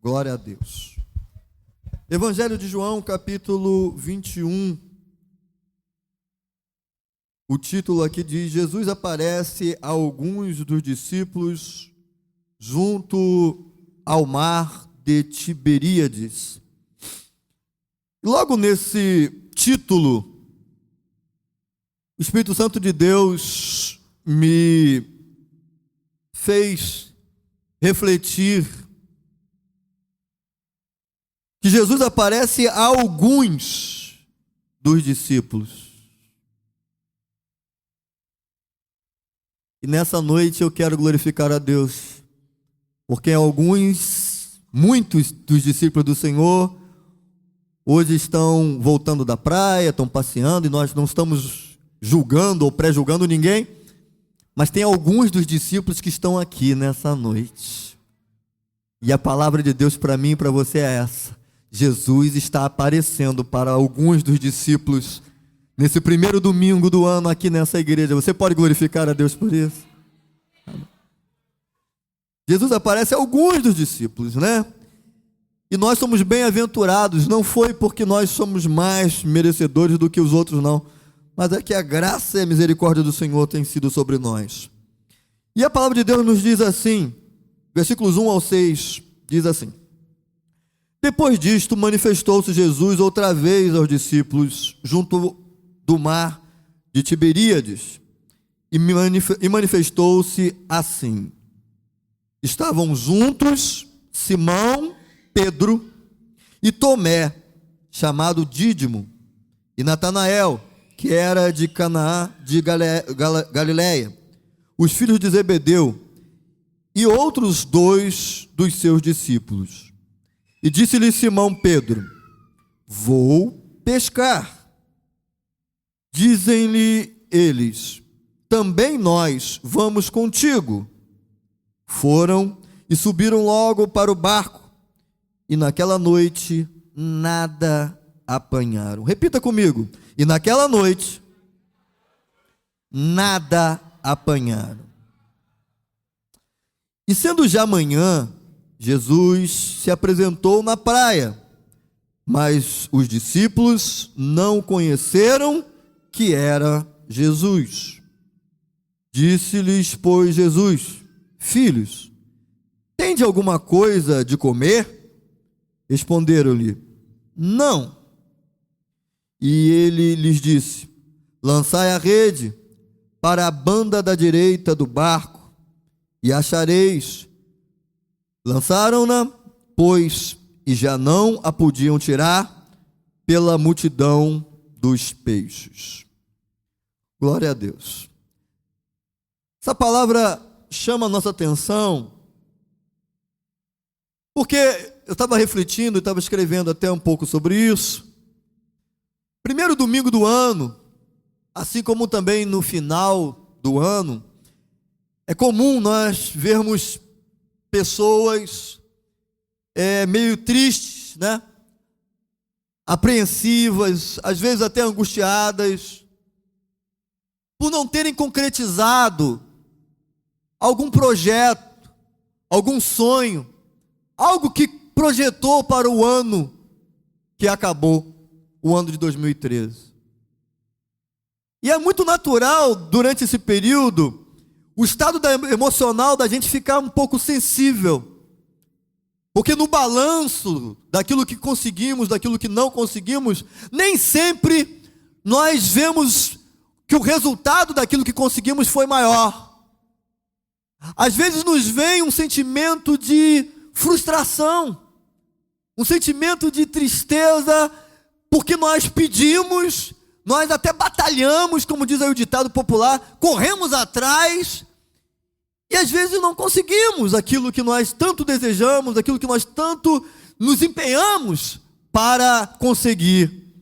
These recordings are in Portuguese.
Glória a Deus. Evangelho de João, capítulo 21. O título aqui diz: Jesus aparece a alguns dos discípulos junto ao mar de Tiberíades. Logo nesse título, o Espírito Santo de Deus me fez refletir que Jesus aparece a alguns dos discípulos. E nessa noite eu quero glorificar a Deus, porque muitos dos discípulos do Senhor hoje estão voltando da praia, estão passeando, e nós não estamos julgando ou pré-julgando ninguém, mas tem alguns dos discípulos que estão aqui nessa noite. E a palavra de Deus para mim e para você é essa: Jesus está aparecendo para alguns dos discípulos nesse primeiro domingo do ano aqui nessa igreja. Você pode glorificar a Deus por isso? Jesus aparece a alguns dos discípulos, né? E nós somos bem-aventurados. Não foi porque nós somos mais merecedores do que os outros, não, mas é que a graça e a misericórdia do Senhor tem sido sobre nós. E a palavra de Deus nos diz assim, versículos 1 ao 6, diz assim: Depois disto, manifestou-se Jesus outra vez aos discípulos junto do mar de Tiberíades, e manifestou-se assim. Estavam juntos Simão, Pedro e Tomé, chamado Dídimo, e Natanael, que era de Canaã de Galileia, os filhos de Zebedeu, e outros dois dos seus discípulos. E disse-lhe Simão Pedro: Vou pescar. Dizem-lhe eles: Também nós vamos contigo. Foram e subiram logo para o barco, e naquela noite nada apanharam. Repita comigo: e naquela noite nada apanharam. E sendo já manhã, Jesus se apresentou na praia, mas os discípulos não conheceram que era Jesus. Disse-lhes, pois, Jesus: Filhos, tende alguma coisa de comer? Responderam-lhe: Não. E ele lhes disse: Lançai a rede para a banda da direita do barco, e achareis. Lançaram-na, pois, e já não a podiam tirar pela multidão dos peixes. Glória a Deus. Essa palavra chama a nossa atenção, porque eu estava refletindo, estava escrevendo até um pouco sobre isso. Primeiro domingo do ano, assim como também no final do ano, é comum nós vermos pessoas meio tristes, né? Apreensivas, às vezes até angustiadas, por não terem concretizado algum projeto, algum sonho, algo que projetou para o ano que acabou, o ano de 2013. E é muito natural, durante esse período, o estado emocional da gente ficar um pouco sensível, porque no balanço daquilo que conseguimos, daquilo que não conseguimos, nem sempre nós vemos que o resultado daquilo que conseguimos foi maior. Às vezes nos vem um sentimento de frustração, um sentimento de tristeza, porque nós pedimos, nós até batalhamos, como diz aí o ditado popular, corremos atrás, e às vezes não conseguimos aquilo que nós tanto desejamos, aquilo que nós tanto nos empenhamos para conseguir.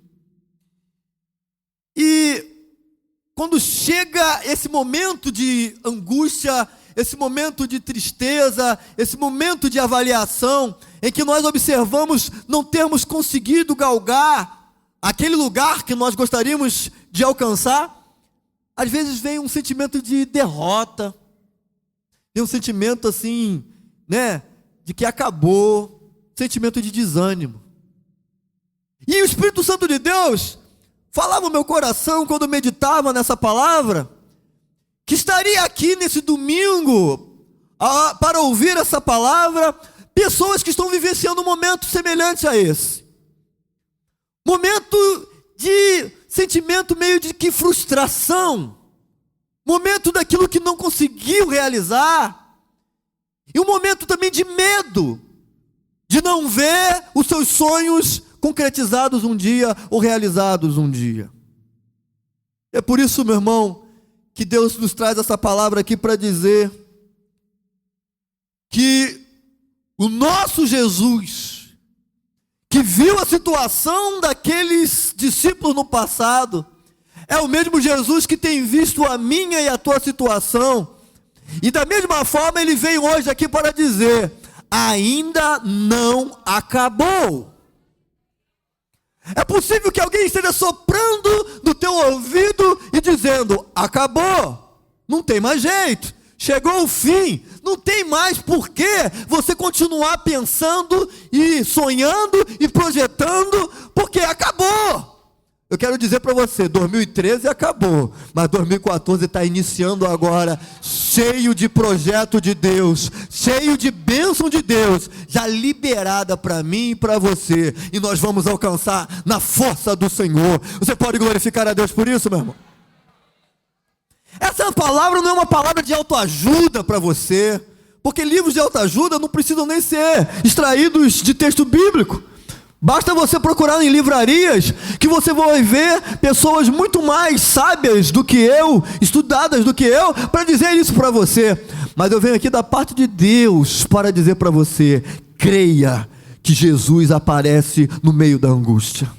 E quando chega esse momento de angústia, esse momento de tristeza, esse momento de avaliação, em que nós observamos não termos conseguido galgar aquele lugar que nós gostaríamos de alcançar, às vezes vem um sentimento de derrota, vem um sentimento assim, né, de que acabou, sentimento de desânimo. E o Espírito Santo de Deus falava no meu coração, quando eu meditava nessa palavra, que estaria aqui nesse domingo, para ouvir essa palavra, pessoas que estão vivenciando um momento semelhante a esse. Momento de sentimento meio de que frustração. Momento daquilo que não conseguiu realizar. E um momento também de medo, de não ver os seus sonhos concretizados um dia ou realizados um dia. É por isso, meu irmão, que Deus nos traz essa palavra aqui para dizer que o nosso Jesus, que viu a situação daqueles discípulos no passado, é o mesmo Jesus que tem visto a minha e a tua situação. E da mesma forma ele vem hoje aqui para dizer: ainda não acabou. É possível que alguém esteja soprando no teu ouvido e dizendo: acabou, não tem mais jeito, chegou o fim, não tem mais por que você continuar pensando e sonhando e projetando, porque acabou. Eu quero dizer para você, 2013 acabou, mas 2014 está iniciando agora, cheio de projeto de Deus, cheio de bênção de Deus, já liberada para mim e para você, e nós vamos alcançar na força do Senhor. Você pode glorificar a Deus por isso, meu irmão? Essa palavra não é uma palavra de autoajuda para você, porque livros de autoajuda não precisam nem ser extraídos de texto bíblico. Basta você procurar em livrarias, que você vai ver pessoas muito mais sábias do que eu, estudadas do que eu, para dizer isso para você. Mas eu venho aqui da parte de Deus para dizer para você: creia que Jesus aparece no meio da angústia.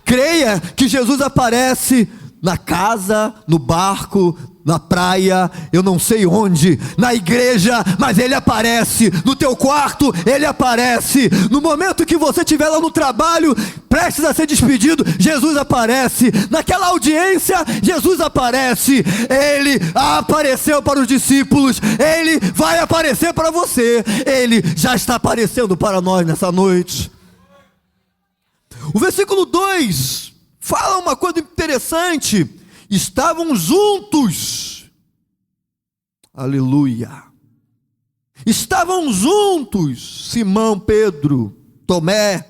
Creia que Jesus aparece na casa, no barco, na praia, eu não sei onde, na igreja, mas ele aparece, no teu quarto, ele aparece, no momento que você estiver lá no trabalho, prestes a ser despedido, Jesus aparece, naquela audiência, Jesus aparece, ele apareceu para os discípulos, ele vai aparecer para você, ele já está aparecendo para nós nessa noite. O versículo 2 fala uma coisa interessante: estavam juntos, aleluia, estavam juntos Simão, Pedro, Tomé,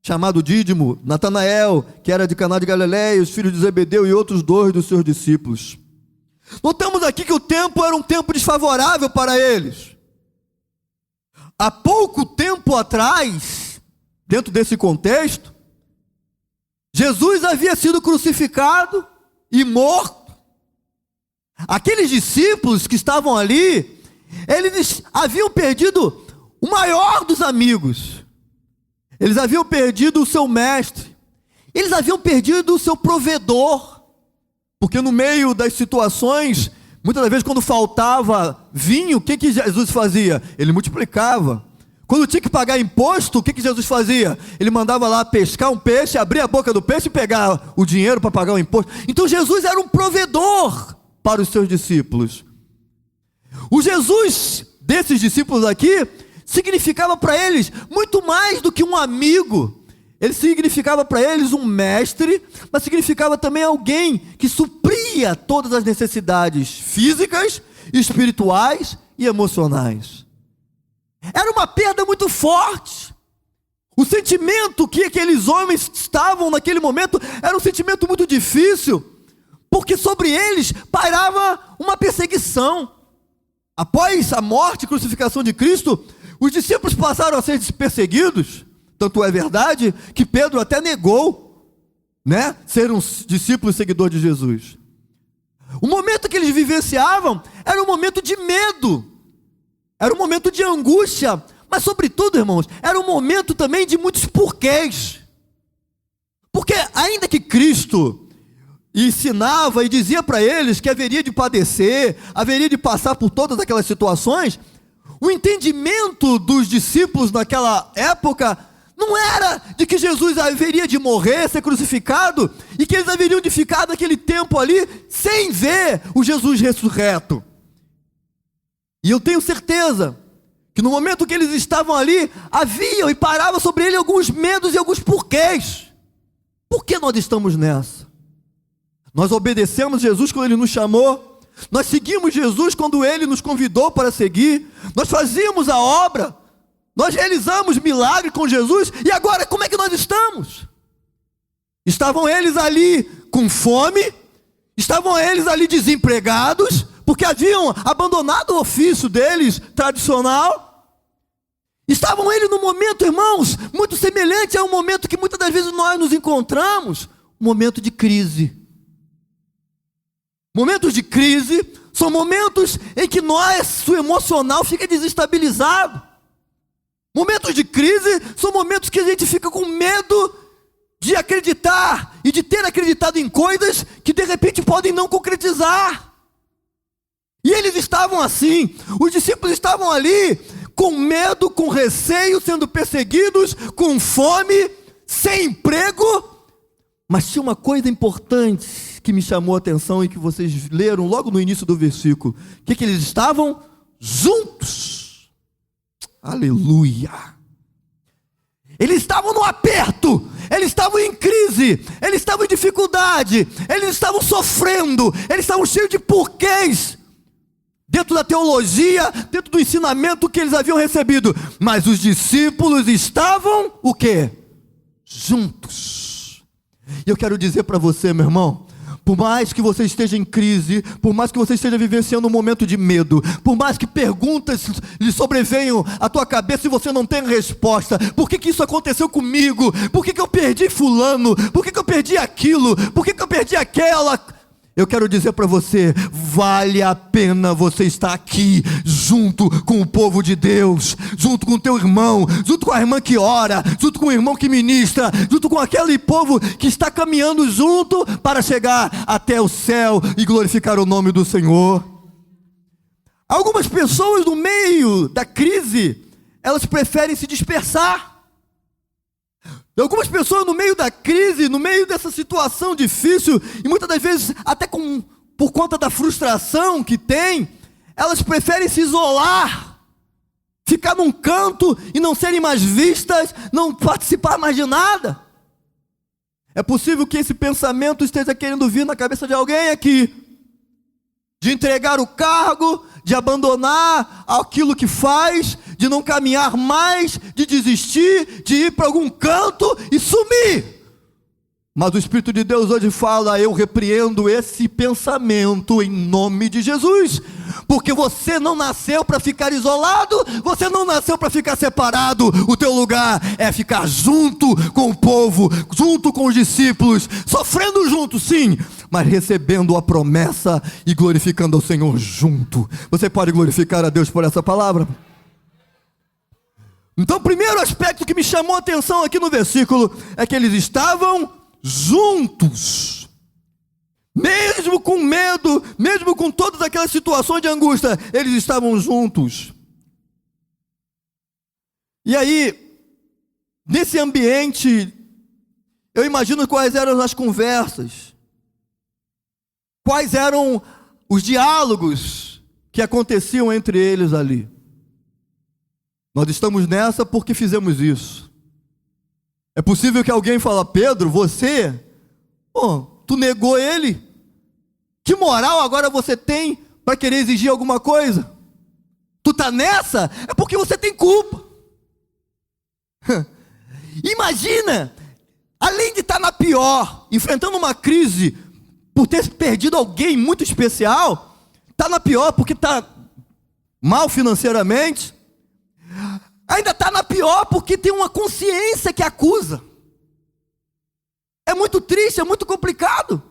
chamado Dídimo, Natanael, que era de Caná de Galileia, os filhos de Zebedeu e outros 2 dos seus discípulos. Notamos aqui que o tempo era um tempo desfavorável para eles. Há pouco tempo atrás, dentro desse contexto, Jesus havia sido crucificado e morto. Aqueles discípulos que estavam ali, eles haviam perdido o maior dos amigos, eles haviam perdido o seu mestre, eles haviam perdido o seu provedor, porque no meio das situações, muitas das vezes quando faltava vinho, o que Jesus fazia? Ele multiplicava. Quando tinha que pagar imposto, o que Jesus fazia? Ele mandava lá pescar um peixe, abrir a boca do peixe e pegar o dinheiro para pagar o imposto. Então Jesus era um provedor para os seus discípulos. O Jesus desses discípulos aqui significava para eles muito mais do que um amigo. Ele significava para eles um mestre, mas significava também alguém que supria todas as necessidades físicas, espirituais e emocionais. Era uma perda muito forte. O sentimento que aqueles homens estavam naquele momento era um sentimento muito difícil, porque sobre eles pairava uma perseguição. Após a morte e crucificação de Cristo, os discípulos passaram a ser perseguidos. Tanto é verdade que Pedro até negou, ser um discípulo e seguidor de Jesus. O momento que eles vivenciavam era um momento de medo, era um momento de angústia, mas sobretudo, irmãos, era um momento também de muitos porquês. Porque ainda que Cristo ensinava e dizia para eles que haveria de padecer, haveria de passar por todas aquelas situações, o entendimento dos discípulos naquela época não era de que Jesus haveria de morrer, ser crucificado, e que eles haveriam de ficar naquele tempo ali sem ver o Jesus ressurreto. E eu tenho certeza que no momento que eles estavam ali, haviam e paravam sobre ele alguns medos e alguns porquês. Por que nós estamos nessa? Nós obedecemos Jesus quando ele nos chamou, nós seguimos Jesus quando ele nos convidou para seguir, nós fazíamos a obra, nós realizamos milagre com Jesus, e agora como é que nós estamos? Estavam eles ali com fome, estavam eles ali desempregados, porque haviam abandonado o ofício deles tradicional. Estavam eles num momento, irmãos, muito semelhante ao momento que muitas das vezes nós nos encontramos, um momento de crise. Momentos de crise são momentos em que nosso emocional fica desestabilizado. Momentos de crise são momentos que a gente fica com medo de acreditar e de ter acreditado em coisas que de repente podem não concretizar. E eles estavam assim, os discípulos estavam ali com medo, com receio, sendo perseguidos, com fome, sem emprego. Mas tinha uma coisa importante que me chamou a atenção e que vocês leram logo no início do versículo. O que eles estavam? Juntos. Aleluia. Eles estavam no aperto, eles estavam em crise, eles estavam em dificuldade, eles estavam sofrendo, eles estavam cheios de porquês, dentro da teologia, dentro do ensinamento que eles haviam recebido. Mas os discípulos estavam, o quê? Juntos. E eu quero dizer para você, meu irmão, por mais que você esteja em crise, por mais que você esteja vivenciando um momento de medo, por mais que perguntas lhe sobrevenham à tua cabeça e você não tenha resposta, por que isso aconteceu comigo? Por que eu perdi fulano? Por que eu perdi aquilo? Por que eu perdi aquela? Eu quero dizer para você, vale a pena você estar aqui, junto com o povo de Deus, junto com o teu irmão, junto com a irmã que ora, junto com o irmão que ministra, junto com aquele povo que está caminhando junto para chegar até o céu e glorificar o nome do Senhor. Algumas pessoas no meio da crise, elas preferem se dispersar. Algumas pessoas no meio da crise, no meio dessa situação difícil, e muitas das vezes até por conta da frustração que tem, elas preferem se isolar, ficar num canto e não serem mais vistas, não participar mais de nada. É possível que esse pensamento esteja querendo vir na cabeça de alguém aqui, de entregar o cargo, de abandonar aquilo que faz, de não caminhar mais, de desistir, de ir para algum canto e sumir. Mas o Espírito de Deus hoje fala, eu repreendo esse pensamento em nome de Jesus, porque você não nasceu para ficar isolado, você não nasceu para ficar separado. O teu lugar é ficar junto com o povo, junto com os discípulos, sofrendo junto sim, mas recebendo a promessa e glorificando ao Senhor junto. Você pode glorificar a Deus por essa palavra? Então o primeiro aspecto que me chamou a atenção aqui no versículo é que eles estavam juntos, mesmo com medo, mesmo com todas aquelas situações de angústia, eles estavam juntos. E aí, nesse ambiente, eu imagino quais eram as conversas, quais eram os diálogos que aconteciam entre eles ali. Nós estamos nessa porque fizemos isso. É possível que alguém fale, Pedro, você, tu negou ele? Que moral agora você tem para querer exigir alguma coisa? Tu está nessa? É porque você tem culpa. Imagina, além de estar na pior, enfrentando uma crise, por ter perdido alguém muito especial, está na pior porque está mal financeiramente, ainda está na pior porque tem uma consciência que acusa. É muito triste, é muito complicado.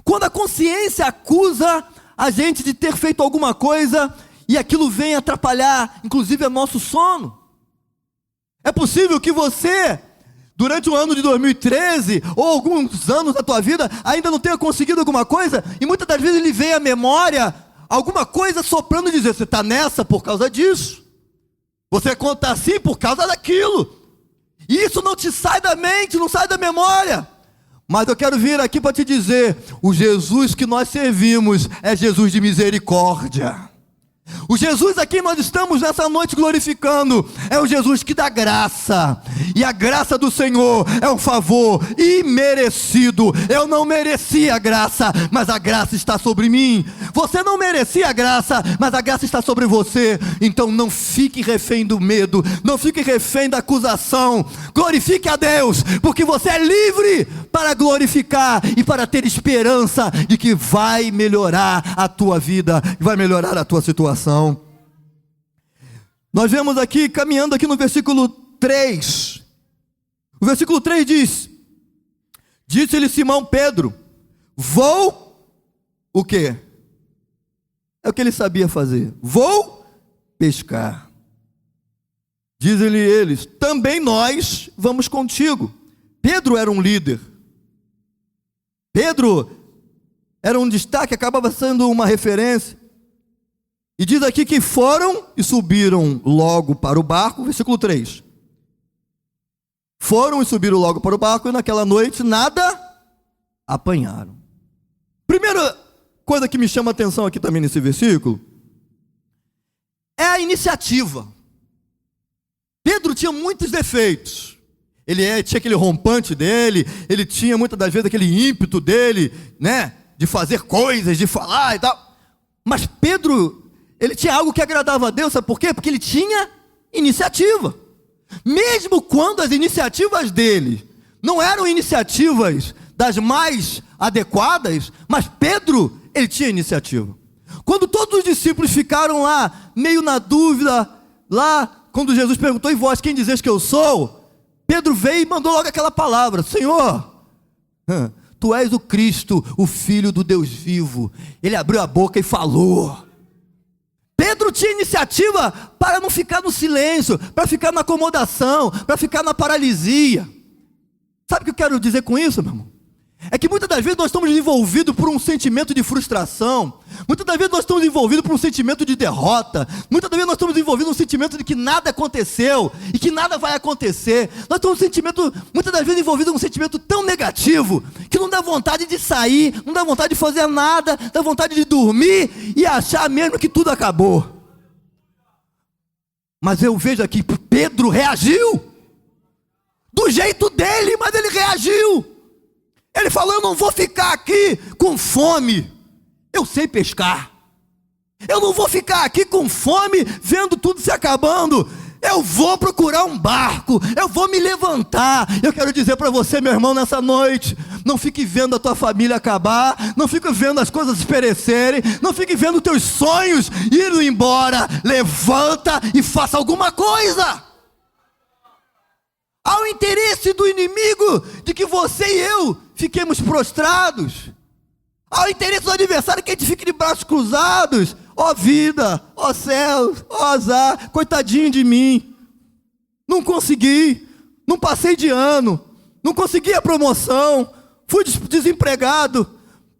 Quando a consciência acusa a gente de ter feito alguma coisa e aquilo vem atrapalhar, inclusive, o nosso sono. É possível que você, durante o ano de 2013, ou alguns anos da tua vida, ainda não tenha conseguido alguma coisa, e muitas das vezes ele vem à memória alguma coisa soprando e dizer, você está nessa por causa disso. Você conta assim por causa daquilo. E isso não te sai da mente, não sai da memória. Mas eu quero vir aqui para te dizer, o Jesus que nós servimos é Jesus de misericórdia. O Jesus a quem nós estamos nessa noite glorificando é o Jesus que dá graça, e a graça do Senhor é um favor imerecido. Eu não merecia a graça, mas a graça está sobre mim. Você não merecia a graça, mas a graça está sobre você. Então não fique refém do medo, não fique refém da acusação. Glorifique a Deus, porque você é livre para glorificar e para ter esperança de que vai melhorar a tua vida, vai melhorar a tua situação. Nós vemos aqui, caminhando aqui no versículo 3. O versículo 3 diz: disse-lhe Simão Pedro, vou, o quê? É o que ele sabia fazer. Vou pescar. Dizem-lhe eles, também nós vamos contigo. Pedro era um líder. Pedro era um destaque, acabava sendo uma referência. E diz aqui que foram e subiram logo para o barco, versículo 3. Foram e subiram logo para o barco, e naquela noite nada apanharam. Primeira coisa que me chama a atenção aqui também nesse versículo é a iniciativa. Pedro tinha muitos defeitos. Ele tinha aquele rompante dele, ele tinha muitas das vezes aquele ímpeto dele, né, de fazer coisas, de falar e tal. Mas Pedro, ele tinha algo que agradava a Deus, sabe por quê? Porque ele tinha iniciativa. Mesmo quando as iniciativas dele não eram iniciativas das mais adequadas, mas Pedro, ele tinha iniciativa. Quando todos os discípulos ficaram lá, meio na dúvida, lá, quando Jesus perguntou, e vós, quem dizeis que eu sou? Pedro veio e mandou logo aquela palavra: Senhor, tu és o Cristo, o Filho do Deus vivo. Ele abriu a boca e falou. Pedro tinha iniciativa para não ficar no silêncio, para ficar na acomodação, para ficar na paralisia. Sabe o que eu quero dizer com isso, meu irmão? É que muitas das vezes nós estamos envolvidos por um sentimento de frustração. Muitas das vezes nós estamos envolvidos por um sentimento de derrota. Muitas das vezes nós estamos envolvidos num sentimento de que nada aconteceu e que nada vai acontecer. Nós estamos muitas das vezes envolvidos num sentimento tão negativo que não dá vontade de sair, não dá vontade de fazer nada, dá vontade de dormir e achar mesmo que tudo acabou. Mas eu vejo aqui, Pedro reagiu do jeito dele, mas ele reagiu. Ele falou: eu não vou ficar aqui com fome, eu sei pescar. Eu não vou ficar aqui com fome, vendo tudo se acabando. Eu vou procurar um barco, eu vou me levantar. Eu quero dizer para você, meu irmão, nessa noite, não fique vendo a tua família acabar, não fique vendo as coisas perecerem, não fique vendo teus sonhos irem embora. Levanta e faça alguma coisa. Há o interesse do inimigo de que você e eu fiquemos prostrados. Há o interesse do adversário que a gente fique de braços cruzados. Ó vida, ó céus, ó azar, coitadinho de mim. Não consegui, não passei de ano, não consegui a promoção, fui desempregado,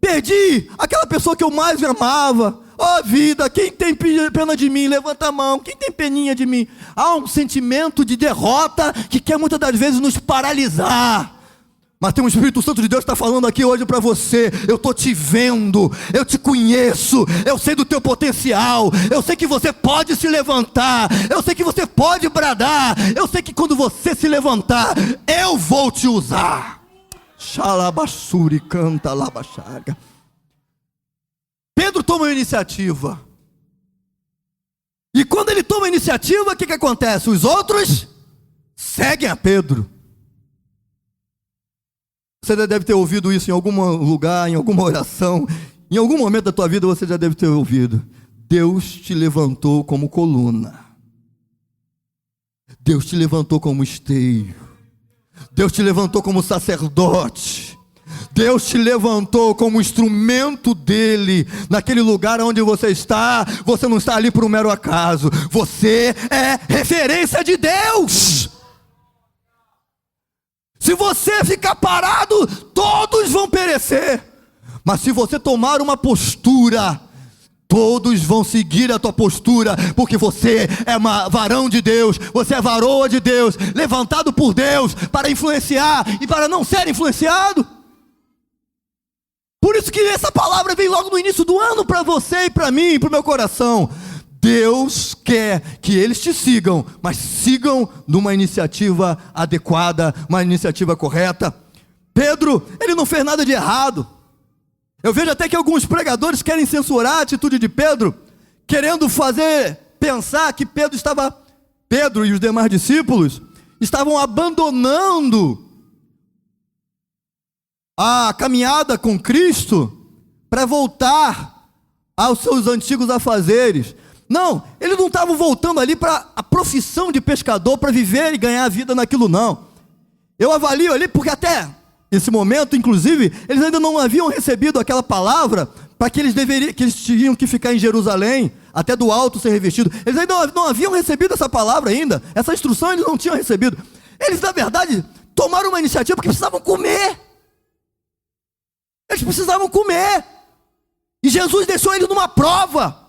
perdi aquela pessoa que eu mais amava. Ó vida, quem tem pena de mim, levanta a mão. Quem tem peninha de mim? Há um sentimento de derrota que quer muitas das vezes nos paralisar. Mas tem um Espírito Santo de Deus que está falando aqui hoje para você. Eu estou te vendo, eu te conheço, eu sei do teu potencial, eu sei que você pode se levantar, eu sei que você pode bradar, eu sei que quando você se levantar, eu vou te usar. Xalabassuri canta labaxaga. Pedro toma a iniciativa. E quando ele toma a iniciativa, o que acontece? Os outros seguem a Pedro. Você já deve ter ouvido isso em algum lugar, em alguma oração. Em algum momento da tua vida você já deve ter ouvido: Deus te levantou como coluna. Deus te levantou como esteio. Deus te levantou como sacerdote. Deus te levantou como instrumento dele. Naquele lugar onde você está, você não está ali por um mero acaso. Você é referência de Deus. Se você ficar parado, todos vão perecer. Mas se você tomar uma postura, todos vão seguir a tua postura, porque você é varão de Deus, você é varoa de Deus, levantado por Deus para influenciar e para não ser influenciado. Por isso que essa palavra vem logo no início do ano para você e para mim, para o meu coração. Deus quer que eles te sigam, mas sigam numa iniciativa adequada, uma iniciativa correta. Pedro, ele não fez nada de errado. Eu vejo até que alguns pregadores querem censurar a atitude de Pedro, querendo fazer pensar que Pedro e os demais discípulos estavam abandonando a caminhada com Cristo para voltar aos seus antigos afazeres. Não, eles não estavam voltando ali para a profissão de pescador, para viver e ganhar a vida naquilo, não. Eu avalio ali, porque até esse momento, inclusive, eles ainda não haviam recebido aquela palavra para que eles tinham que ficar em Jerusalém, até do alto ser revestido. Eles ainda não haviam recebido essa palavra ainda, essa instrução eles não tinham recebido. Eles, na verdade, tomaram uma iniciativa porque precisavam comer. Eles precisavam comer. E Jesus deixou eles numa prova.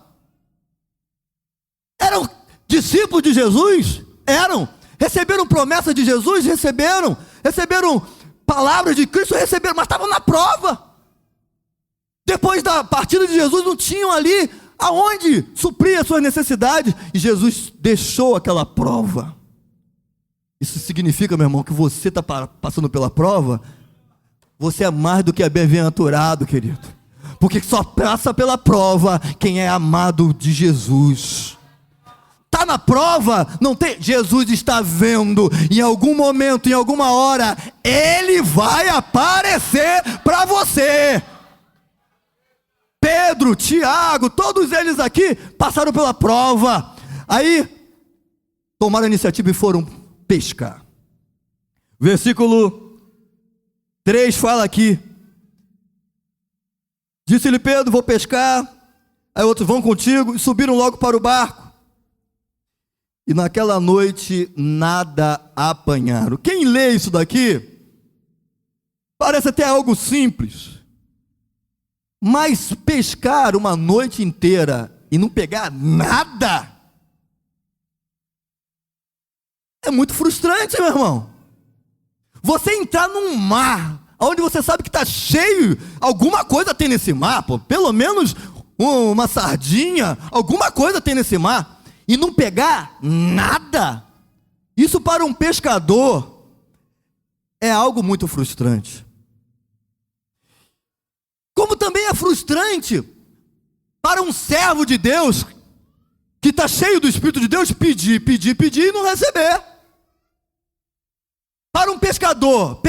Eram discípulos de Jesus? Eram. Receberam promessa de Jesus? Receberam. Receberam palavras de Cristo? Receberam, mas estavam na prova. Depois da partida de Jesus, não tinham ali aonde suprir as suas necessidades. E Jesus deixou aquela prova. Isso significa, meu irmão, que você está passando pela prova. Você é mais do que bem-aventurado, querido. Porque só passa pela prova quem é amado de Jesus. Está na prova, não tem. Jesus está vendo, em algum momento, em alguma hora, Ele vai aparecer para você. Pedro, Tiago, todos eles aqui passaram pela prova. Aí, tomaram a iniciativa e foram pescar. Versículo 3 fala aqui. Disse-lhe Pedro, vou pescar. Aí outros, vão contigo. E subiram logo para o barco. E naquela noite nada apanharam. Quem lê isso daqui, parece até algo simples. Mas pescar uma noite inteira e não pegar nada, é muito frustrante, meu irmão. Você entrar num mar, onde você sabe que está cheio, alguma coisa tem nesse mar, pô, pelo menos uma sardinha, alguma coisa tem nesse mar, e não pegar nada, isso para um pescador é algo muito frustrante. Como também é frustrante para um servo de Deus, que está cheio do Espírito de Deus, pedir e não receber. Para um pescador,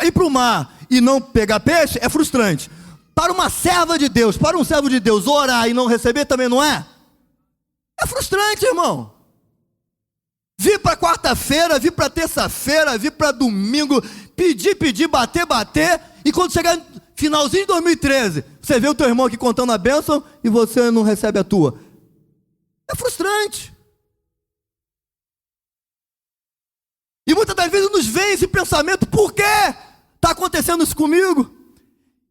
ir para o mar e não pegar peixe, é frustrante. Para uma serva de Deus, para um servo de Deus, orar e não receber também não é? É frustrante, irmão. Vir para quarta-feira, vir para terça-feira, vir para domingo, pedir, bater, e quando chegar finalzinho de 2013, você vê o teu irmão aqui contando a bênção e você não recebe a tua. É frustrante. E muitas das vezes nos vem esse pensamento, por que está acontecendo isso comigo?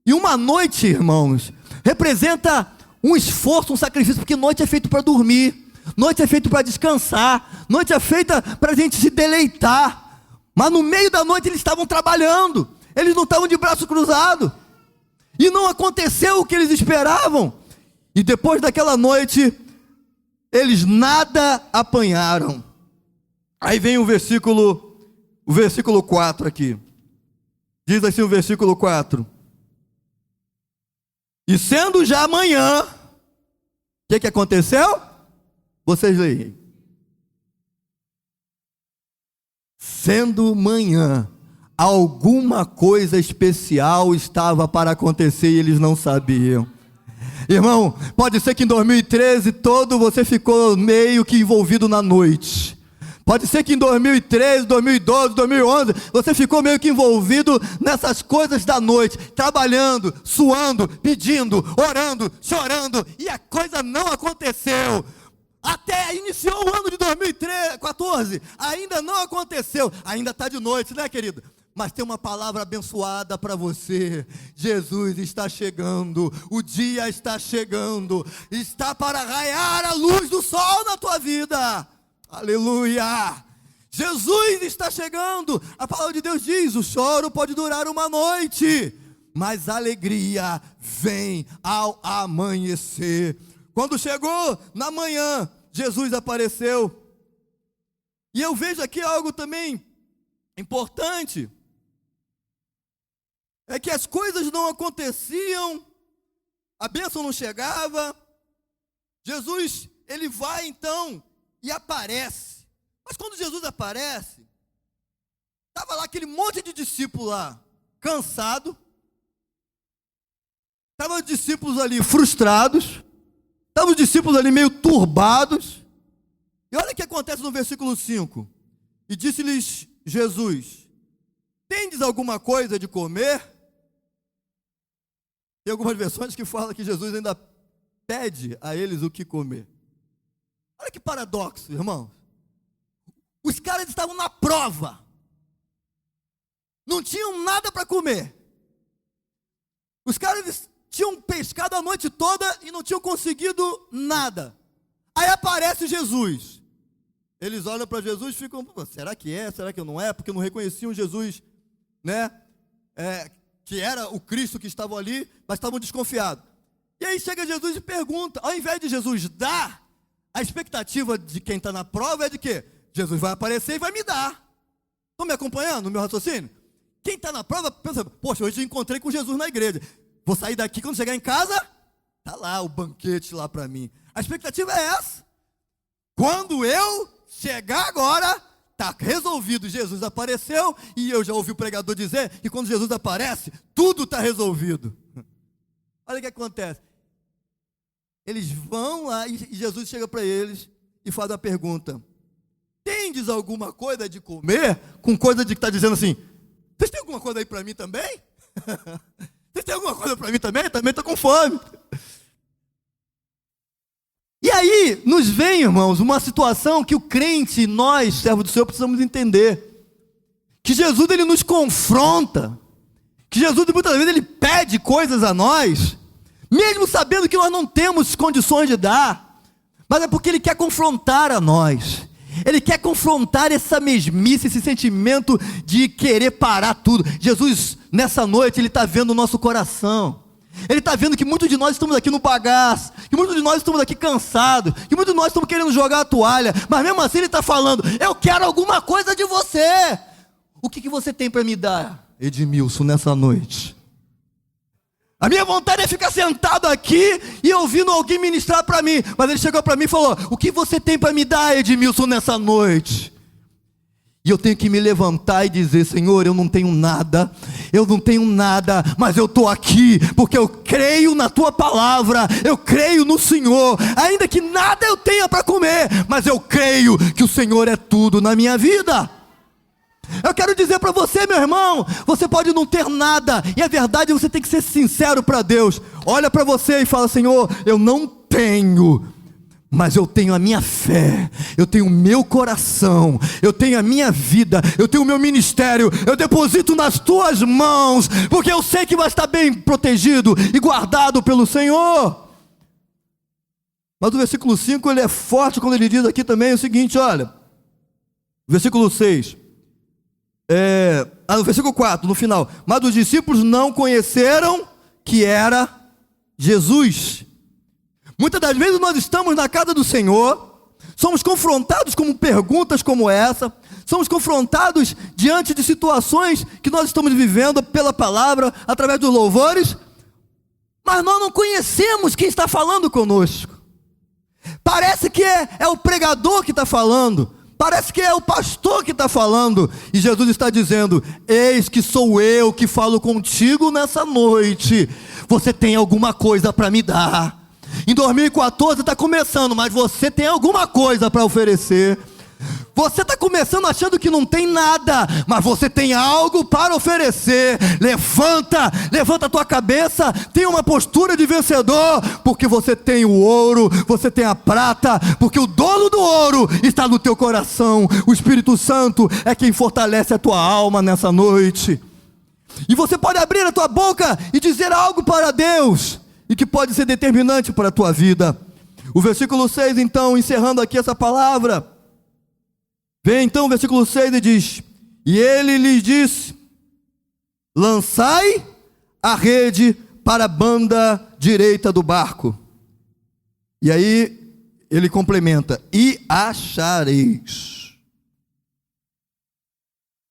E uma noite, irmãos, representa um esforço, um sacrifício, porque noite é feito para dormir, noite é feito para descansar, noite é feita para a gente se deleitar. Mas no meio da noite eles estavam trabalhando, eles não estavam de braço cruzado, e não aconteceu o que eles esperavam. E depois daquela noite, eles nada apanharam. Aí vem o versículo 4 aqui. Diz assim o versículo 4. E sendo já amanhã, o que aconteceu? Vocês leem. Sendo manhã, alguma coisa especial estava para acontecer e eles não sabiam. Irmão, pode ser que em 2013 todo você ficou meio que envolvido na noite. Pode ser que em 2013, 2012, 2011, você ficou meio que envolvido nessas coisas da noite, trabalhando, suando, pedindo, orando, chorando, e a coisa não aconteceu. Até iniciou o ano de 2014, ainda não aconteceu, ainda está de noite, né, querido? Mas tem uma palavra abençoada para você. Jesus está chegando, o dia está chegando, está para raiar a luz do sol na tua vida. Aleluia! Jesus está chegando. A palavra de Deus diz: o choro pode durar uma noite, mas a alegria vem ao amanhecer. Quando chegou na manhã, Jesus apareceu. E eu vejo aqui algo também importante, é que as coisas não aconteciam, a bênção não chegava. Jesus, ele vai então e aparece. Mas quando Jesus aparece, estava lá aquele monte de discípulos lá, cansado. Estavam os discípulos ali frustrados. Estavam os discípulos ali meio turbados. E olha o que acontece no versículo 5. E disse-lhes Jesus: tendes alguma coisa de comer? Tem algumas versões que falam que Jesus ainda pede a eles o que comer. Olha que paradoxo, irmãos. Os caras estavam na prova. Não tinham nada para comer. Os caras tinham pescado a noite toda e não tinham conseguido nada. Aí aparece Jesus. Eles olham para Jesus e ficam: será que é? Será que não é? Porque não reconheciam Jesus, né? Que era o Cristo que estava ali, mas estavam desconfiados. E aí chega Jesus e pergunta, ao invés de Jesus dar, a expectativa de quem está na prova é de quê? Jesus vai aparecer e vai me dar. Estão me acompanhando no meu raciocínio? Quem está na prova pensa: poxa, hoje eu encontrei com Jesus na igreja. Vou sair daqui, quando chegar em casa, está lá o banquete lá para mim. A expectativa é essa. Quando eu chegar agora, está resolvido. Jesus apareceu e eu já ouvi o pregador dizer que quando Jesus aparece, tudo está resolvido. Olha o que acontece. Eles vão lá e Jesus chega para eles e faz a pergunta: tendes alguma coisa de comer? Com coisa de que está dizendo assim: vocês têm alguma coisa aí para mim também? Vocês têm alguma coisa para mim também? Também estou com fome. E aí nos vem, irmãos, uma situação que o crente, nós, servos do Senhor, precisamos entender. Que Jesus, ele nos confronta. Que Jesus, muitas vezes, ele pede coisas a nós, mesmo sabendo que nós não temos condições de dar. Mas é porque ele quer confrontar a nós. Ele quer confrontar essa mesmice, esse sentimento de querer parar tudo. Jesus, nessa noite, ele está vendo o nosso coração. Ele está vendo que muitos de nós estamos aqui no bagaço, que muitos de nós estamos aqui cansados, que muitos de nós estamos querendo jogar a toalha, mas mesmo assim ele está falando: eu quero alguma coisa de você. O que você tem para me dar, Edmilson, nessa noite? A minha vontade é ficar sentado aqui e ouvindo alguém ministrar para mim, mas ele chegou para mim e falou: o que você tem para me dar, Edmilson, nessa noite? E eu tenho que me levantar e dizer: Senhor, eu não tenho nada, mas eu estou aqui, porque eu creio na Tua palavra, eu creio no Senhor, ainda que nada eu tenha para comer, mas eu creio que o Senhor é tudo na minha vida. Eu quero dizer para você, meu irmão, você pode não ter nada, e a verdade é que você tem que ser sincero para Deus. Olha para você e fala: Senhor, eu não tenho, mas eu tenho a minha fé, eu tenho o meu coração, eu tenho a minha vida, eu tenho o meu ministério, eu deposito nas Tuas mãos, porque eu sei que vai estar bem protegido e guardado pelo Senhor. Mas o versículo 5, ele é forte quando ele diz aqui também o seguinte, olha, versículo 6, no versículo 4, no final: mas os discípulos não conheceram que era Jesus. Muitas das vezes nós estamos na casa do Senhor, somos confrontados com perguntas como essa, somos confrontados diante de situações que nós estamos vivendo pela palavra, através dos louvores, mas nós não conhecemos quem está falando conosco. Parece que é o pregador que está falando, parece que é o pastor que está falando, e Jesus está dizendo: eis que sou eu que falo contigo nessa noite. Você tem alguma coisa para me dar? Em 2014 está começando, mas você tem alguma coisa para oferecer. Você está começando achando que não tem nada, mas você tem algo para oferecer. Levanta a tua cabeça, tenha uma postura de vencedor, porque você tem o ouro, você tem a prata, porque o dono do ouro está no teu coração. O Espírito Santo é quem fortalece a tua alma nessa noite. E você pode abrir a tua boca e dizer algo para Deus, e que pode ser determinante para a tua vida. O versículo 6, então, encerrando aqui essa palavra, vem então o versículo 6 e diz: e ele lhes disse: lançai a rede para a banda direita do barco. E aí ele complementa: e achareis.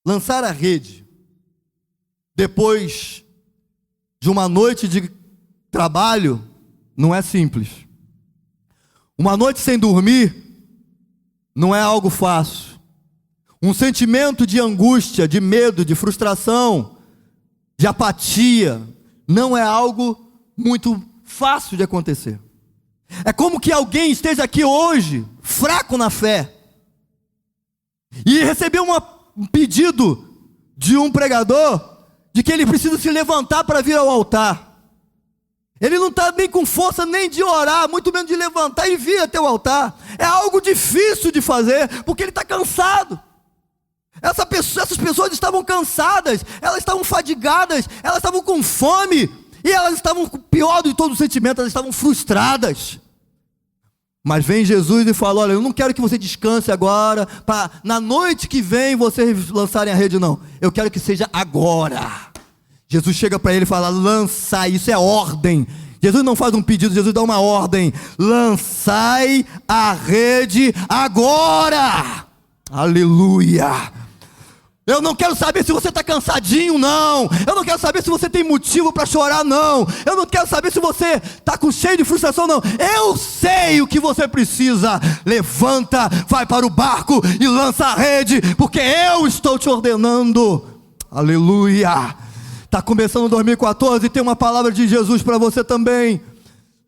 Lançar a rede, depois de uma noite de trabalho, não é simples. Uma noite sem dormir, não é algo fácil. Um sentimento de angústia, de medo, de frustração, de apatia, não é algo muito fácil de acontecer. É como que alguém esteja aqui hoje, fraco na fé, e recebeu um pedido de um pregador, de que ele precisa se levantar para vir ao altar. Ele não está nem com força nem de orar, muito menos de levantar e vir até o altar. É algo difícil de fazer, porque ele está cansado. Essas pessoas estavam cansadas, elas estavam fadigadas, elas estavam com fome, e elas estavam, pior de todo o sentimento, elas estavam frustradas. Mas vem Jesus e fala: olha, eu não quero que você descanse agora, para na noite que vem vocês lançarem a rede, não. Eu quero que seja agora. Jesus chega para ele e fala: lançai, isso é ordem. Jesus não faz um pedido, Jesus dá uma ordem: lançai a rede agora. Aleluia. Eu não quero saber se você está cansadinho, não. Eu não quero saber se você tem motivo para chorar, não. Eu não quero saber se você está cheio de frustração, não. Eu sei o que você precisa. Levanta, vai para o barco e lança a rede, porque eu estou te ordenando. Aleluia. Está começando 2014 e tem uma palavra de Jesus para você também.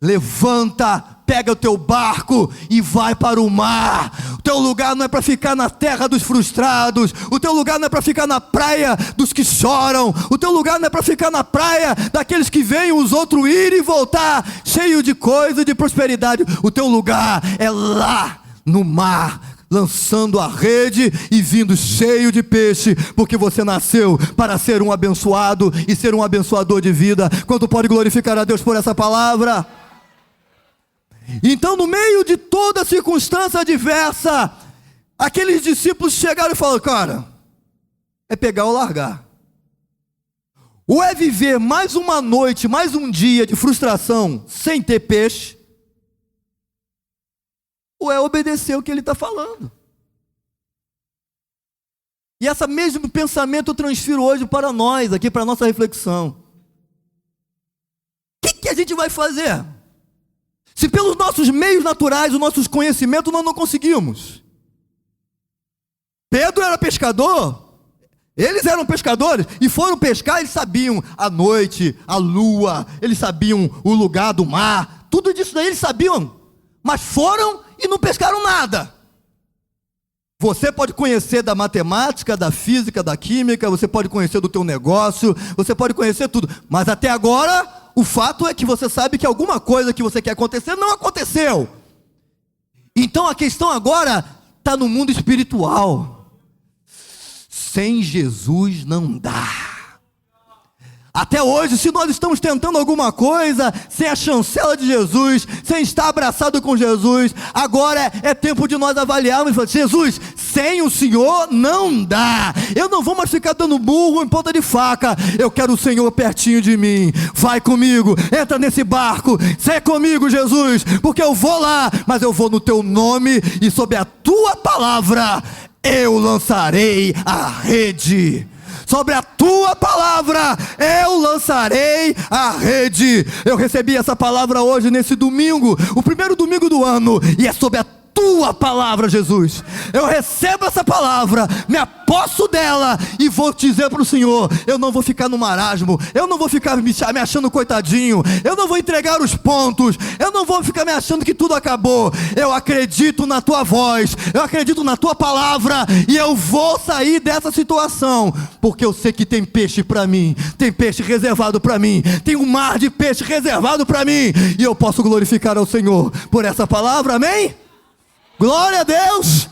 Levanta, pega o teu barco e vai para o mar. O teu lugar não é para ficar na terra dos frustrados. O teu lugar não é para ficar na praia dos que choram. O teu lugar não é para ficar na praia daqueles que veem os outros ir e voltar cheio de coisa e de prosperidade. O teu lugar é lá no mar, lançando a rede e vindo cheio de peixe, porque você nasceu para ser um abençoado e ser um abençoador de vida. Quanto pode glorificar a Deus por essa palavra? Então, no meio de toda circunstância adversa, aqueles discípulos chegaram e falaram: cara, é pegar ou largar. Ou é viver mais uma noite, mais um dia de frustração sem ter peixe, ou é obedecer o que ele está falando. E esse mesmo pensamento eu transfiro hoje para nós, aqui para a nossa reflexão. O que a gente vai fazer? Se pelos nossos meios naturais, os nossos conhecimentos, nós não conseguimos. Pedro era pescador, eles eram pescadores, e foram pescar, eles sabiam a noite, a lua, eles sabiam o lugar do mar, tudo disso daí eles sabiam, mas foram e não pescaram nada. Você pode conhecer da matemática, da física, da química, você pode conhecer do teu negócio, você pode conhecer tudo, mas até agora o fato é que você sabe que alguma coisa que você quer acontecer não aconteceu. Então a questão agora está no mundo espiritual. Sem Jesus não dá. Até hoje, se nós estamos tentando alguma coisa sem a chancela de Jesus, sem estar abraçado com Jesus, agora é tempo de nós avaliarmos e falar: Jesus, sem o Senhor não dá. Eu não vou mais ficar dando burro em ponta de faca. Eu quero o Senhor pertinho de mim. Vai comigo, entra nesse barco, sai comigo, Jesus, porque eu vou lá, mas eu vou no teu nome e sob a tua palavra eu lançarei a rede. Sobre a tua palavra eu lançarei a rede. Eu recebi essa palavra hoje, nesse domingo, o primeiro domingo do ano, e é sobre a tua palavra, Jesus. Eu recebo essa palavra, me aposto dela e vou dizer para o Senhor: eu não vou ficar no marasmo, eu não vou ficar me achando coitadinho, eu não vou entregar os pontos, eu não vou ficar me achando que tudo acabou. Eu acredito na tua voz, eu acredito na tua palavra, e eu vou sair dessa situação, porque eu sei que tem peixe para mim, tem peixe reservado para mim, tem um mar de peixe reservado para mim, e eu posso glorificar ao Senhor por essa palavra. Amém? Glória a Deus.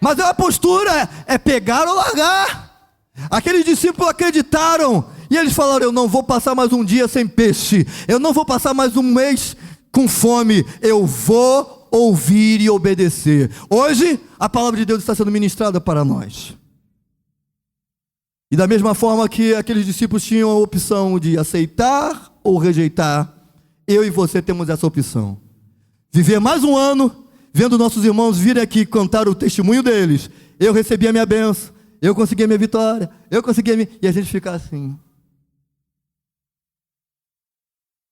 Mas a postura é pegar ou largar. Aqueles discípulos acreditaram e eles falaram: eu não vou passar mais um dia sem peixe, eu não vou passar mais um mês com fome, eu vou ouvir e obedecer. Hoje a palavra de Deus está sendo ministrada para nós. E da mesma forma que aqueles discípulos tinham a opção de aceitar ou rejeitar, eu e você temos essa opção. viver mais um ano, vendo nossos irmãos virem aqui contar o testemunho deles. Eu recebi a minha bênção, eu consegui a minha vitória, eu consegui a minha... E a gente fica assim.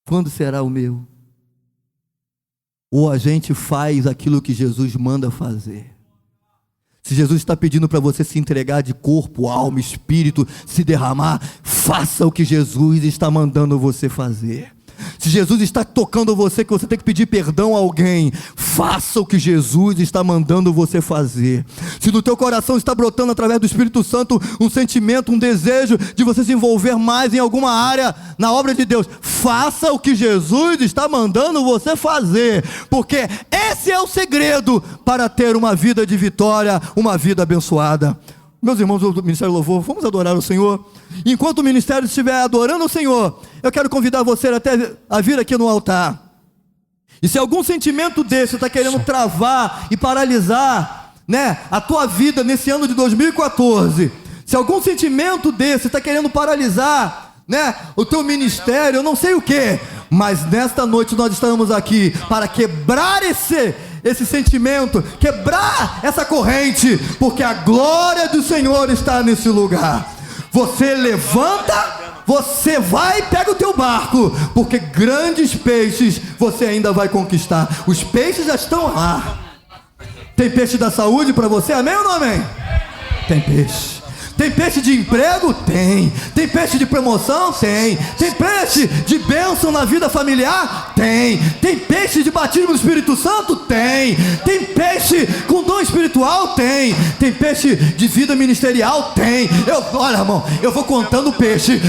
Quando será o meu? Ou a gente faz aquilo que Jesus manda fazer? Se Jesus está pedindo para você se entregar de corpo, alma, espírito, se derramar, faça o que Jesus está mandando você fazer. Se Jesus está tocando você, que você tem que pedir perdão a alguém, faça o que Jesus está mandando você fazer. Se no teu coração está brotando através do Espírito Santo um sentimento, um desejo de você se envolver mais em alguma área na obra de Deus, faça o que Jesus está mandando você fazer, porque esse é o segredo para ter uma vida de vitória, uma vida abençoada. Meus irmãos do Ministério Louvor, vamos adorar o Senhor. Enquanto o ministério estiver adorando o Senhor, eu quero convidar você até a vir aqui no altar. E se algum sentimento desse está querendo travar e paralisar, né, a tua vida nesse ano de 2014, se algum sentimento desse está querendo paralisar, né, o teu ministério, eu não sei o que, mas nesta noite nós estamos aqui para quebrar esse sentimento, quebrar essa corrente, porque a glória do Senhor está nesse lugar. Você levanta, você vai e pega o teu barco, porque grandes peixes você ainda vai conquistar. Os peixes já estão lá. Tem peixe da saúde para você, amém ou não amém? Tem peixe. Tem peixe de emprego? Tem. Tem peixe de promoção? Tem. Tem peixe de bênção na vida familiar? Tem. Tem peixe de batismo no Espírito Santo? Tem. Tem peixe com dom espiritual? Tem. Tem peixe de vida ministerial? Tem. Olha, irmão, eu vou contando peixe,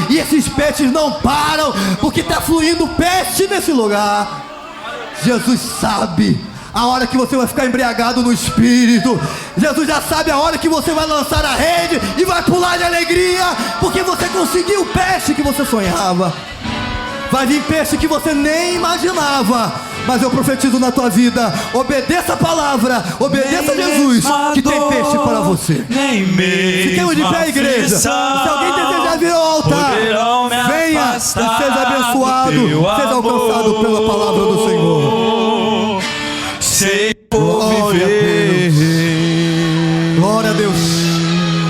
e esses peixes não param, porque está fluindo peixe nesse lugar. Jesus sabe a hora que você vai ficar embriagado no Espírito. Jesus já sabe a hora que você vai lançar a rede e vai pular de alegria, porque você conseguiu o peixe que você sonhava. Vai vir peixe que você nem imaginava. Mas eu profetizo na tua vida, obedeça a palavra, obedeça a Jesus, que tem peixe para você. Fiquemos de pé, igreja. Se alguém desejar vir ao altar, venha e seja abençoado, seja alcançado pela palavra do Senhor. Glória a Deus. Glória a Deus.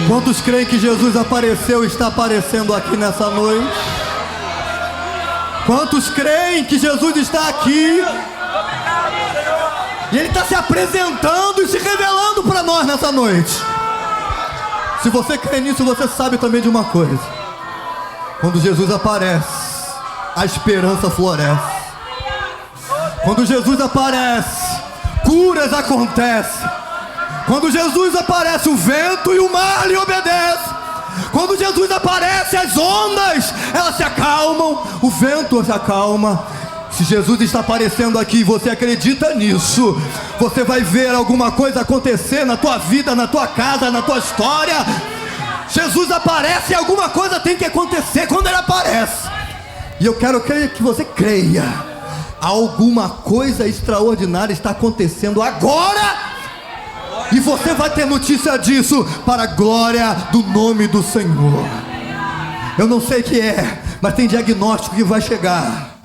Quantos creem que Jesus apareceu e está aparecendo aqui nessa noite? Quantos creem que Jesus está aqui e Ele está se apresentando e se revelando para nós nessa noite? Se você crê nisso, você sabe também de uma coisa: quando Jesus aparece, a esperança floresce. Quando Jesus aparece, curas acontecem. Quando Jesus aparece, o vento e o mar lhe obedecem. Quando Jesus aparece, as ondas, elas se acalmam, o vento se acalma. Se Jesus está aparecendo aqui e você acredita nisso, você vai ver alguma coisa acontecer na tua vida, na tua casa, na tua história. Jesus aparece e alguma coisa tem que acontecer quando Ele aparece. E eu quero que você creia. Alguma coisa extraordinária está acontecendo agora, e você vai ter notícia disso para a glória do nome do Senhor. Eu não sei o que é, mas tem diagnóstico que vai chegar.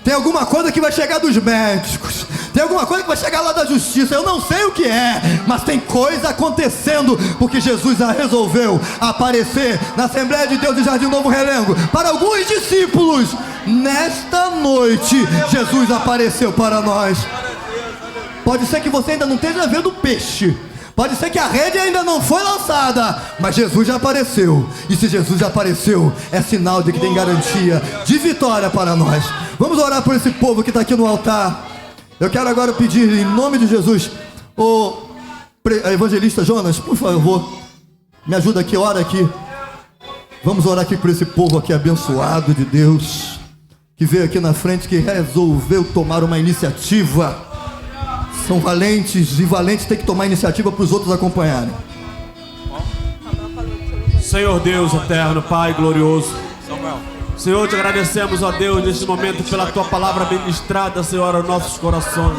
Tem alguma coisa que vai chegar dos médicos. Tem alguma coisa que vai chegar lá da justiça. Eu não sei o que é, mas tem coisa acontecendo, porque Jesus já resolveu aparecer na Assembleia de Deus de Jardim Novo Relengo para alguns discípulos. Nesta noite, Jesus apareceu para nós. Pode ser que você ainda não esteja vendo peixe, pode ser que a rede ainda não foi lançada, mas Jesus já apareceu. E se Jesus já apareceu, é sinal de que tem garantia de vitória para nós. Vamos orar por esse povo que está aqui no altar. Eu quero agora pedir em nome de Jesus, o evangelista Jonas, por favor, me ajuda aqui, ora aqui. Vamos orar aqui por esse povo aqui abençoado de Deus, que veio aqui na frente, que resolveu tomar uma iniciativa. São valentes, e valentes têm que tomar iniciativa para os outros acompanharem. Senhor Deus eterno, Pai glorioso, Senhor, te agradecemos, ó Deus, neste momento pela Tua palavra ministrada, Senhor, aos nossos corações.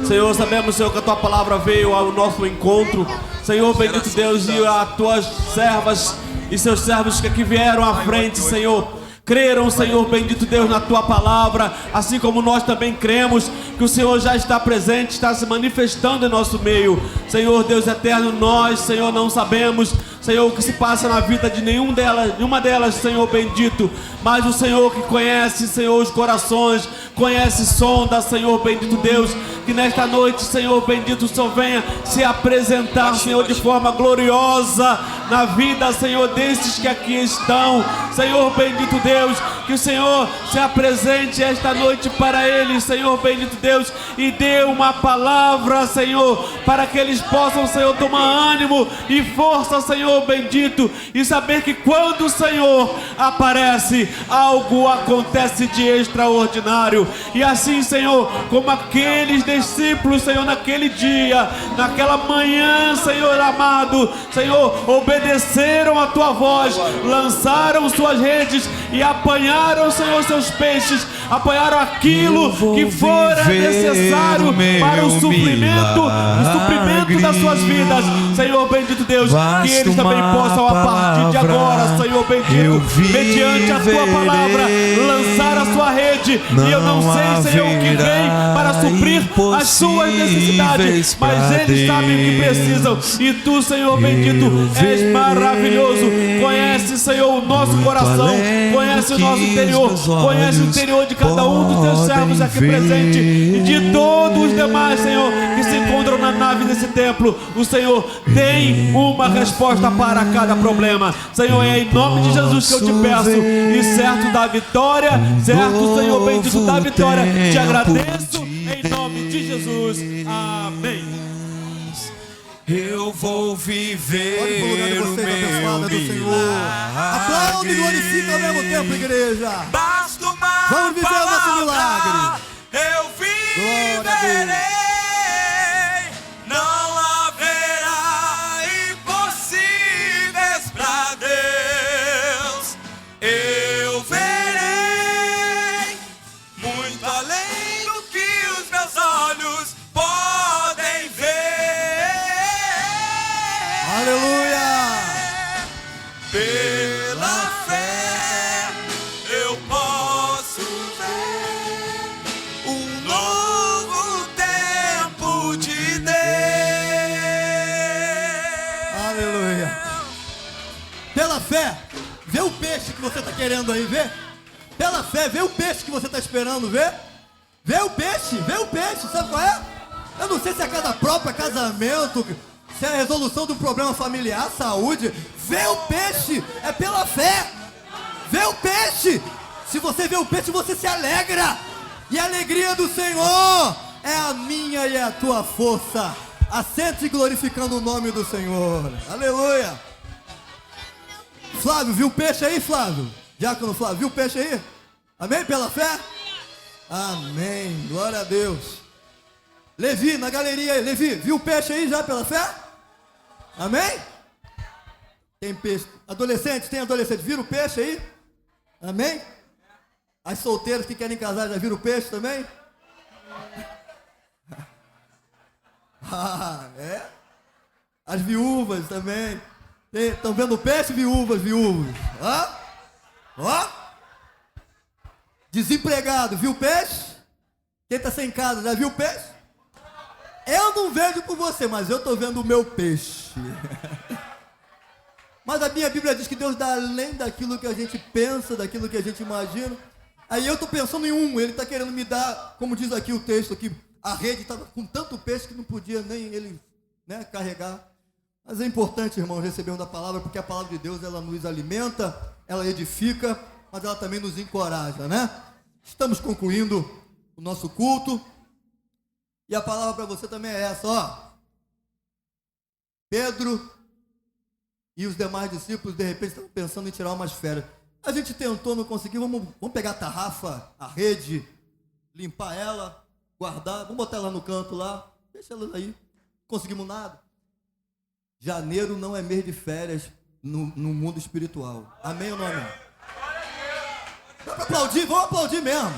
Senhor, sabemos, Senhor, que a Tua palavra veio ao nosso encontro. Senhor, bendito Deus, e as Tuas servas e seus servos que aqui vieram à frente, Senhor, creram, Senhor bendito Deus, na Tua palavra, assim como nós também cremos que o Senhor já está presente, está se manifestando em nosso meio. Senhor Deus eterno, nós, Senhor, não sabemos, Senhor, o que se passa na vida de nenhuma delas, Senhor bendito, mas o Senhor que conhece, Senhor, os corações, conhece, sonda, Senhor bendito Deus, que nesta noite, Senhor bendito, o Senhor venha se apresentar, Senhor, de forma gloriosa na vida, Senhor, desses que aqui estão. Senhor bendito Deus, que o Senhor se apresente esta noite para eles, Senhor bendito Deus, e dê uma palavra, Senhor, para que eles possam, Senhor, tomar ânimo e força, Senhor bendito, e saber que quando o Senhor aparece, algo acontece de extraordinário. E assim, Senhor, como aqueles discípulos, Senhor, naquele dia, naquela manhã, Senhor amado, Senhor, obedeceram a Tua voz, lançaram suas redes e apanharam, Senhor, seus peixes, apanharam aquilo que fora necessário para o suprimento das suas vidas. Senhor bendito Deus, que eles também possam, a partir de agora, Senhor bendito, mediante a Tua palavra, lançar a sua rede. E eu não sei, Senhor, o que vem para suprir as suas necessidades, mas eles sabem o que precisam. E Tu, Senhor bendito, és maravilhoso. Conhece, Senhor, o nosso coração, conhece o nosso interior, conhece o interior de cada um dos Teus servos aqui presente e de todos os demais, Senhor, que se encontram na nave desse templo. O Senhor tem uma resposta para cada problema. Senhor, é em nome de Jesus que eu te peço, e certo da vitória, certo, Senhor bendito da vitória, te agradeço em nome de Jesus. Amém. Eu vou viver o meu milagre. Aplaude e glorifica ao mesmo tempo, igreja. Basta uma Vamos viver o nosso milagre. Eu viverei. Não haverá impossíveis pra Deus. Eu verei muito além do que os meus olhos podem ver. Aleluia. Pela fé eu posso ver um novo tempo de Deus. Aleluia. Pela fé, vê o peixe que você está querendo aí, vê? Pela fé, vê o peixe que você está esperando, vê? Vê o peixe, sabe qual é? Eu não sei se é casa própria, casamento, se é a resolução do problema familiar, saúde. Vê o peixe, é pela fé. Vê o peixe. Se você vê o peixe, você se alegra. E a alegria do Senhor é a minha e a tua força. Assente glorificando o nome do Senhor. Aleluia. Flávio, viu o peixe aí, Flávio? Diácono Flávio, viu o peixe aí? Amém? Pela fé? Amém. Glória a Deus. Levi, na galeria aí. Levi, viu o peixe aí já pela fé? Amém? Tem peixe. Adolescentes, tem adolescentes. Viram o peixe aí? Amém? As solteiras que querem casar já viram o peixe também? Ah, é? As viúvas também. Estão vendo o peixe, viúvas? Ó, ó. Desempregado, viu o peixe? Quem está sem casa, já viu o peixe? Eu não vejo por você, mas eu estou vendo o meu peixe. Mas a minha Bíblia diz que Deus dá além daquilo que a gente pensa, daquilo que a gente imagina. Aí eu estou pensando em Ele está querendo me dar, como diz aqui o texto, aqui, a rede estava com tanto peixe que não podia nem ele, né, carregar. Mas é importante, irmão, recebermos da palavra, porque a palavra de Deus, ela nos alimenta, ela edifica, mas ela também nos encoraja, né? Estamos concluindo o nosso culto. E a palavra para você também é essa, ó. Pedro e os demais discípulos, de repente, estavam pensando em tirar umas férias. A gente tentou, não conseguiu. Vamos pegar a tarrafa, a rede, limpar ela, guardar. Vamos botar ela no canto lá. Deixa ela aí. Não conseguimos nada. Janeiro não é mês de férias no mundo espiritual. Amém ou não amém? Vamos aplaudir, vamos aplaudir mesmo.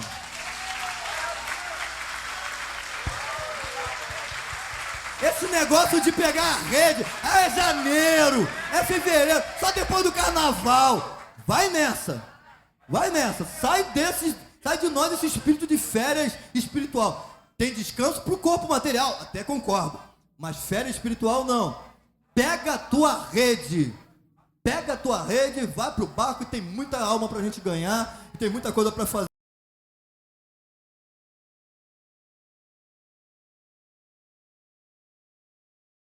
Esse negócio de pegar a rede, é janeiro, é fevereiro, só depois do carnaval. Vai nessa. Vai nessa, sai de nós esse espírito de férias espiritual. Tem descanso pro corpo material, até concordo. Mas férias espiritual não. Pega a tua rede, vai pro barco e tem muita alma pra gente ganhar, e tem muita coisa pra fazer.